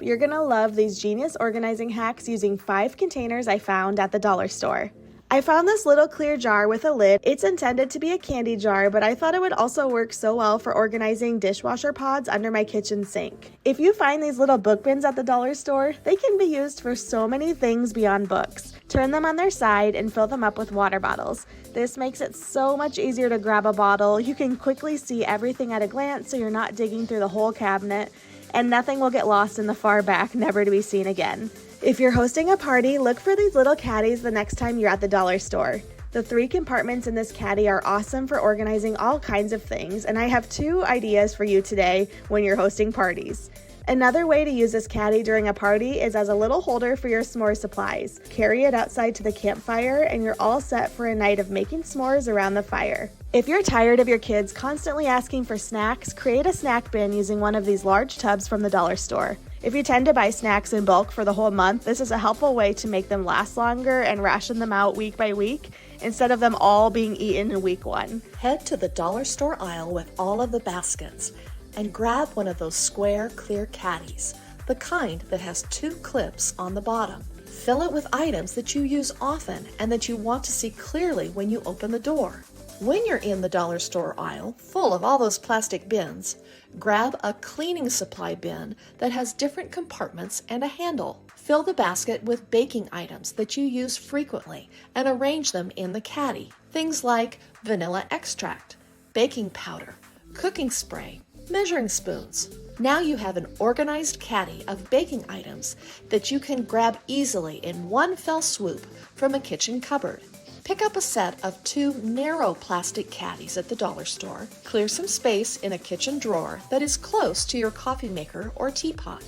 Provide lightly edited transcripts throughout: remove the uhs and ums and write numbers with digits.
You're gonna love these genius organizing hacks using 5 containers I found at the dollar store. I found this little clear jar with a lid. It's intended to be a candy jar, but I thought it would also work so well for organizing dishwasher pods under my kitchen sink. If you find these little book bins at the dollar store, they can be used for so many things beyond books. Turn them on their side and fill them up with water bottles. This makes it so much easier to grab a bottle. You can quickly see everything at a glance so you're not digging through the whole cabinet, and nothing will get lost in the far back, never to be seen again. If you're hosting a party, look for these little caddies the next time you're at the dollar store. The 3 compartments in this caddy are awesome for organizing all kinds of things, and I have 2 ideas for you today when you're hosting parties. Another way to use this caddy during a party is as a little holder for your s'more supplies. Carry it outside to the campfire and you're all set for a night of making s'mores around the fire. If you're tired of your kids constantly asking for snacks, create a snack bin using one of these large tubs from the dollar store. If you tend to buy snacks in bulk for the whole month, this is a helpful way to make them last longer and ration them out week by week instead of them all being eaten in week 1. Head to the dollar store aisle with all of the baskets and grab one of those square, clear caddies, the kind that has 2 clips on the bottom. Fill it with items that you use often and that you want to see clearly when you open the door. When you're in the dollar store aisle, full of all those plastic bins, grab a cleaning supply bin that has different compartments and a handle. Fill the basket with baking items that you use frequently and arrange them in the caddy. Things like vanilla extract, baking powder, cooking spray, measuring spoons. Now you have an organized caddy of baking items that you can grab easily in one fell swoop from a kitchen cupboard. Pick up a set of 2 narrow plastic caddies at the dollar store. Clear some space in a kitchen drawer that is close to your coffee maker or teapot.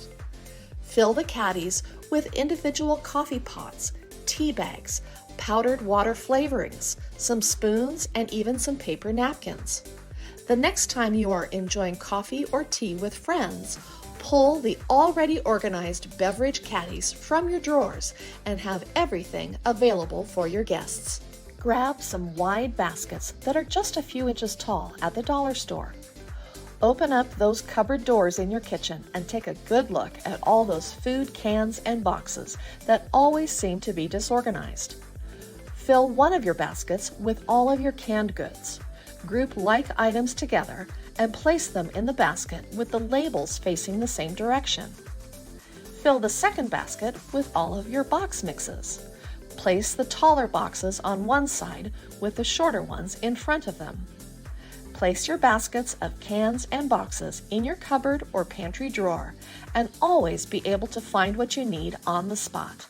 Fill the caddies with individual coffee pots, tea bags, powdered water flavorings, some spoons, and even some paper napkins. The next time you are enjoying coffee or tea with friends, pull the already organized beverage caddies from your drawers and have everything available for your guests. Grab some wide baskets that are just a few inches tall at the dollar store. Open up those cupboard doors in your kitchen and take a good look at all those food cans and boxes that always seem to be disorganized. Fill one of your baskets with all of your canned goods. Group like items together and place them in the basket with the labels facing the same direction. Fill the second basket with all of your box mixes. Place the taller boxes on one side with the shorter ones in front of them. Place your baskets of cans and boxes in your cupboard or pantry drawer and always be able to find what you need on the spot.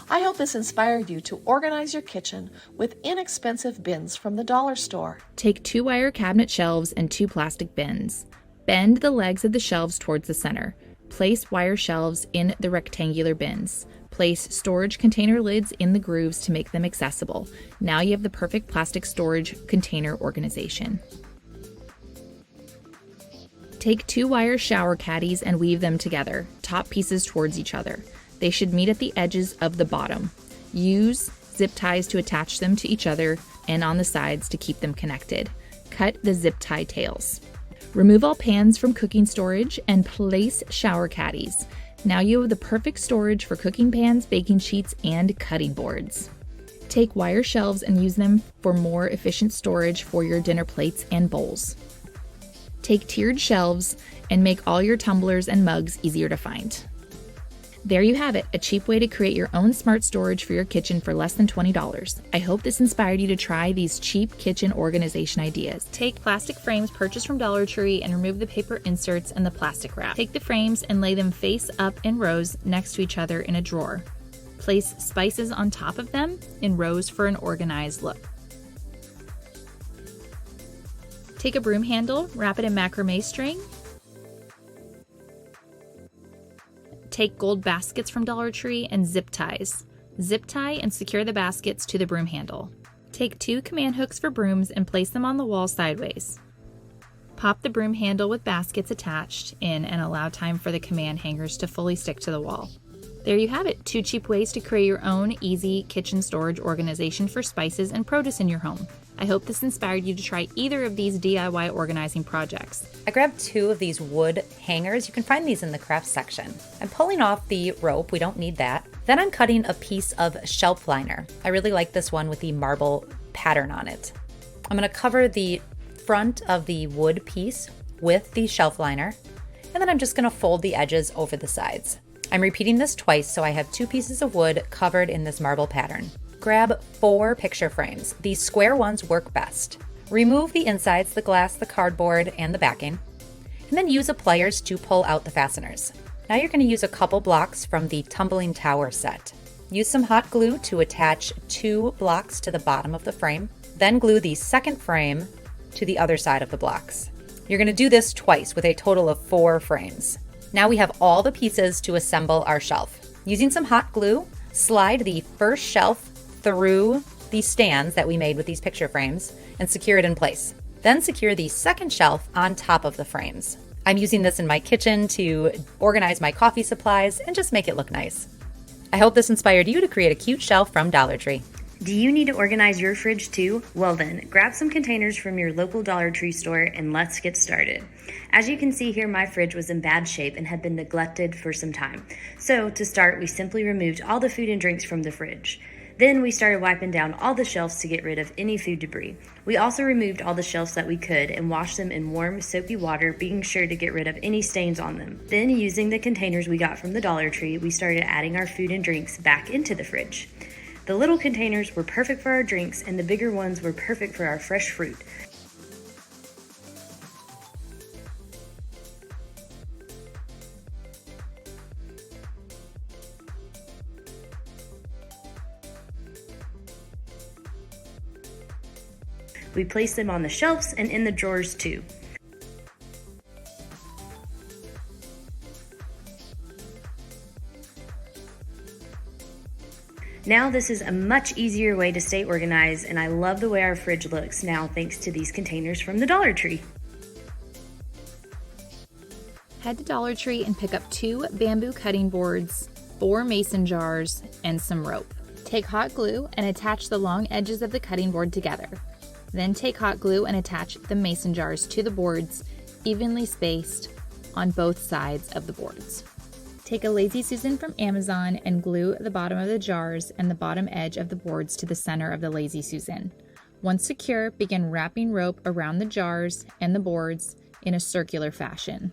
I hope this inspired you to organize your kitchen with inexpensive bins from the dollar store. Take 2 wire cabinet shelves and 2 plastic bins. Bend the legs of the shelves towards the center. Place wire shelves in the rectangular bins. Place storage container lids in the grooves to make them accessible. Now you have the perfect plastic storage container organization. Take 2 wire shower caddies and weave them together, top pieces towards each other. They should meet at the edges of the bottom. Use zip ties to attach them to each other and on the sides to keep them connected. Cut the zip tie tails. Remove all pans from cooking storage and place shower caddies. Now you have the perfect storage for cooking pans, baking sheets, and cutting boards. Take wire shelves and use them for more efficient storage for your dinner plates and bowls. Take tiered shelves and make all your tumblers and mugs easier to find. There you have it, a cheap way to create your own smart storage for your kitchen for less than $20. I hope this inspired you to try these cheap kitchen organization ideas. Take plastic frames purchased from Dollar Tree and remove the paper inserts and the plastic wrap. Take the frames and lay them face up in rows next to each other in a drawer. Place spices on top of them in rows for an organized look. Take a broom handle, wrap it in macrame string. Take gold baskets from Dollar Tree and zip ties. Zip tie and secure the baskets to the broom handle. Take 2 command hooks for brooms and place them on the wall sideways. Pop the broom handle with baskets attached in and allow time for the command hangers to fully stick to the wall. There you have it, 2 cheap ways to create your own easy kitchen storage organization for spices and produce in your home. I hope this inspired you to try either of these DIY organizing projects. I grabbed 2 of these wood hangers. You can find these in the craft section. I'm pulling off the rope. We don't need that. Then I'm cutting a piece of shelf liner. I really like this one with the marble pattern on it. I'm going to cover the front of the wood piece with the shelf liner, and then I'm just going to fold the edges over the sides. I'm repeating this twice, so I have 2 pieces of wood covered in this marble pattern. Grab 4 picture frames. These square ones work best. Remove the insides, the glass, the cardboard, and the backing, and then use a pliers to pull out the fasteners. Now you're going to use a couple blocks from the tumbling tower set. Use some hot glue to attach 2 blocks to the bottom of the frame, then glue the second frame to the other side of the blocks. You're going to do this twice with a total of 4 frames. Now we have all the pieces to assemble our shelf. Using some hot glue, slide the first shelf through the stands that we made with these picture frames and secure it in place. Then secure the second shelf on top of the frames. I'm using this in my kitchen to organize my coffee supplies and just make it look nice. I hope this inspired you to create a cute shelf from Dollar Tree. Do you need to organize your fridge too? Well then, grab some containers from your local Dollar Tree store and let's get started. As you can see here, my fridge was in bad shape and had been neglected for some time. So to start, we simply removed all the food and drinks from the fridge. Then we started wiping down all the shelves to get rid of any food debris. We also removed all the shelves that we could and washed them in warm, soapy water, being sure to get rid of any stains on them. Then, using the containers we got from the Dollar Tree, we started adding our food and drinks back into the fridge. The little containers were perfect for our drinks, and the bigger ones were perfect for our fresh fruit. We placed them on the shelves and in the drawers too. Now this is a much easier way to stay organized, and I love the way our fridge looks now thanks to these containers from the Dollar Tree. Head to Dollar Tree and pick up 2 bamboo cutting boards, 4 mason jars, and some rope. Take hot glue and attach the long edges of the cutting board together. Then take hot glue and attach the mason jars to the boards, evenly spaced on both sides of the boards. Take a Lazy Susan from Amazon and glue the bottom of the jars and the bottom edge of the boards to the center of the Lazy Susan. Once secure, begin wrapping rope around the jars and the boards in a circular fashion.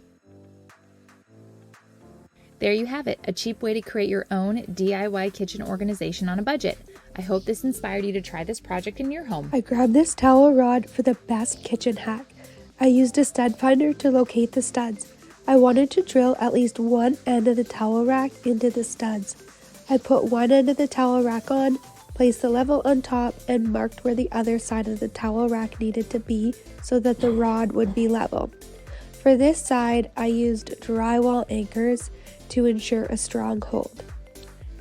There you have it, a cheap way to create your own DIY kitchen organization on a budget. I hope this inspired you to try this project in your home. I grabbed this towel rod for the best kitchen hack. I used a stud finder to locate the studs. I wanted to drill at least one end of the towel rack into the studs. I put one end of the towel rack on, placed the level on top, and marked where the other side of the towel rack needed to be so that the rod would be level. For this side, I used drywall anchors to ensure a strong hold.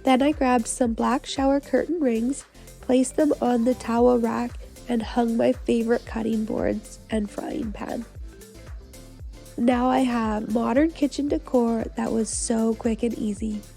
Then I grabbed some black shower curtain rings, placed them on the towel rack, and hung my favorite cutting boards and frying pan. Now I have modern kitchen decor that was so quick and easy.